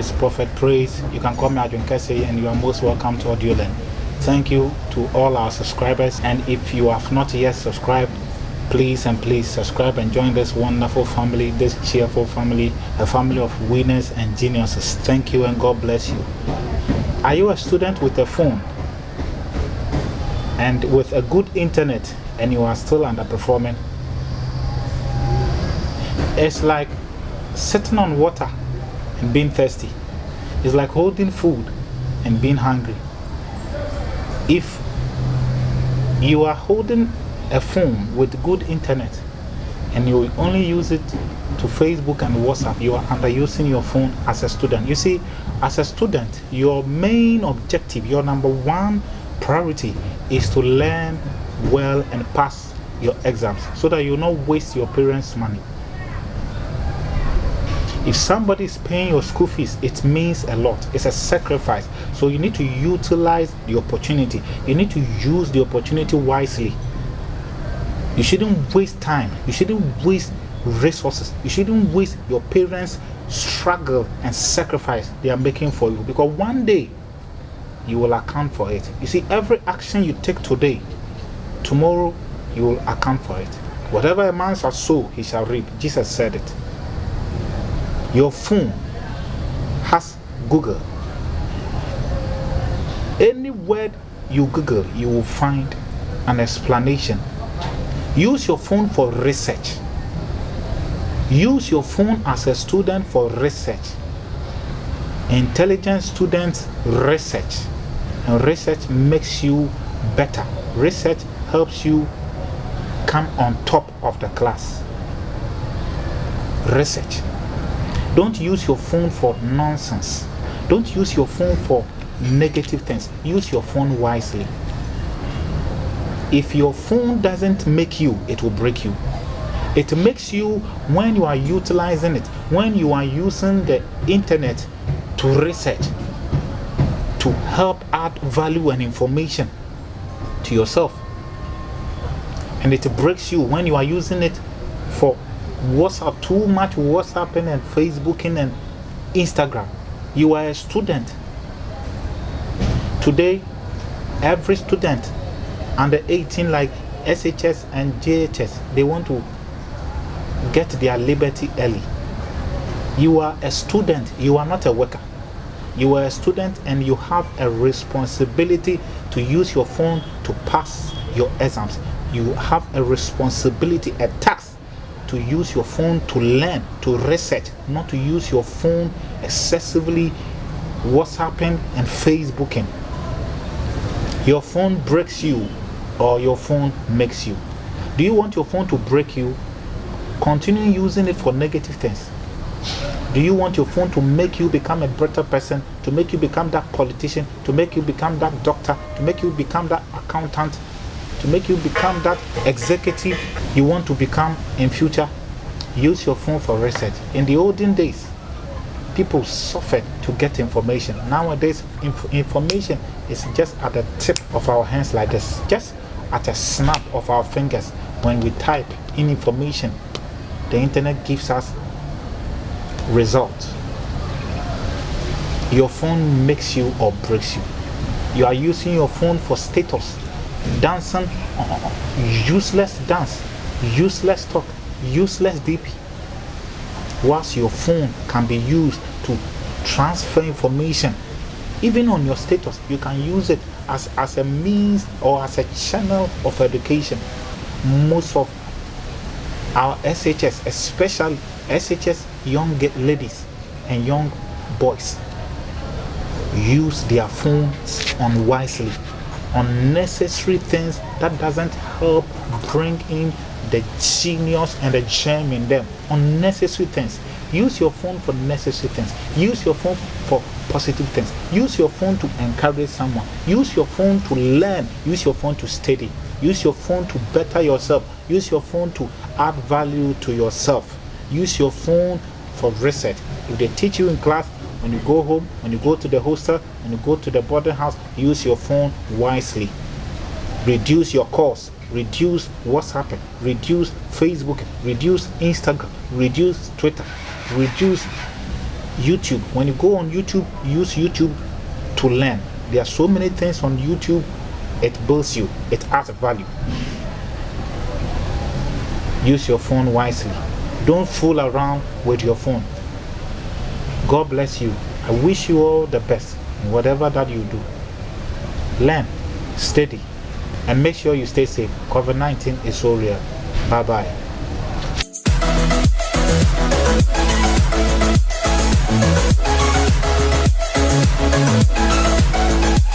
is Prophet Praise. You can call me Adwin Kese, and you are most welcome to AudioLearn. Thank you to all our subscribers, and if you have not yet subscribed, please subscribe and join this wonderful family, this cheerful family, a family of winners and geniuses. Thank you and God bless you. Are you a student with a phone and with a good internet and you are still underperforming? It's like sitting on water and being thirsty. It's like holding food and being hungry. If you are holding a phone with good internet and you only use it to Facebook and WhatsApp, you are underusing your phone as a student. You see, as a student, your main objective, your number one priority is to learn well and pass your exams so that you will not waste your parents' money. If somebody is paying your school fees, it means a lot. It's a sacrifice. So you need to utilize the opportunity. You need to use the opportunity wisely. You shouldn't waste time. You shouldn't waste resources. You shouldn't waste your parents' struggle and sacrifice they are making for you, because one day you will account for it. You see, every action you take today, tomorrow you will account for it. Whatever a man shall sow, he shall reap. Jesus said it. Your phone has Google. Any word you Google, you will find an explanation. Use your phone for research. Use your phone as a student for research. Intelligent students research. And research makes you better. Research helps you come on top of the class. Research. Don't use your phone for nonsense. Don't use your phone for negative things. Use your phone wisely. If your phone doesn't make you, it will break you. It makes you when you are utilizing it, when you are using the internet to research, to help add value and information to yourself. And it breaks you when you are using it for WhatsApp, too much WhatsApping and Facebooking and Instagram. You are a student. Today, every student under 18, like SHS and JHS, they want to get their liberty early. You are a student, you are not a worker. You are a student and you have a responsibility to use your phone to pass your exams. You have a responsibility, a task, to use your phone to learn, to research, not to use your phone excessively WhatsApping and Facebooking. Your phone breaks you or your phone makes you. Do you want your phone to break you? Continue using it for negative things. Do you want your phone to make you become a better person, to make you become that politician, to make you become that doctor, to make you become that accountant, to make you become that executive you want to become in future? Use your phone for research. In the olden days, people suffered to get information. Nowadays, information is just at the tip of our hands like this. Just at a snap of our fingers. When we type in information, the internet gives us results. Your phone makes you or breaks you. You are using your phone for status, dancing, useless dance, useless talk, useless DP. Whilst your phone can be used to transfer information, even on your status, you can use it as a means or as a channel of education. Most of our SHS, especially SHS young ladies and young boys, use their phones unwisely. Unnecessary things that doesn't help bring in the genius and the gem in them. Unnecessary things. Use your phone for necessary things. Use your phone for positive things. Use your phone to encourage someone. Use your phone to learn. Use your phone to study. Use your phone to better yourself. Use your phone to add value to yourself. Use your phone for research. If they teach you in class, when you go home, when you go to the hostel, when you go to the boarding house, use your phone wisely. Reduce your calls. Reduce WhatsApp, reduce Facebook, reduce Instagram, reduce Twitter, reduce YouTube. When you go on YouTube, use YouTube to learn. There are so many things on YouTube. It builds you. It adds value. Use your phone wisely. Don't fool around with your phone. God bless you. I wish you all the best in whatever that you do. Learn, study, and make sure you stay safe. COVID-19 is so real. Bye-bye.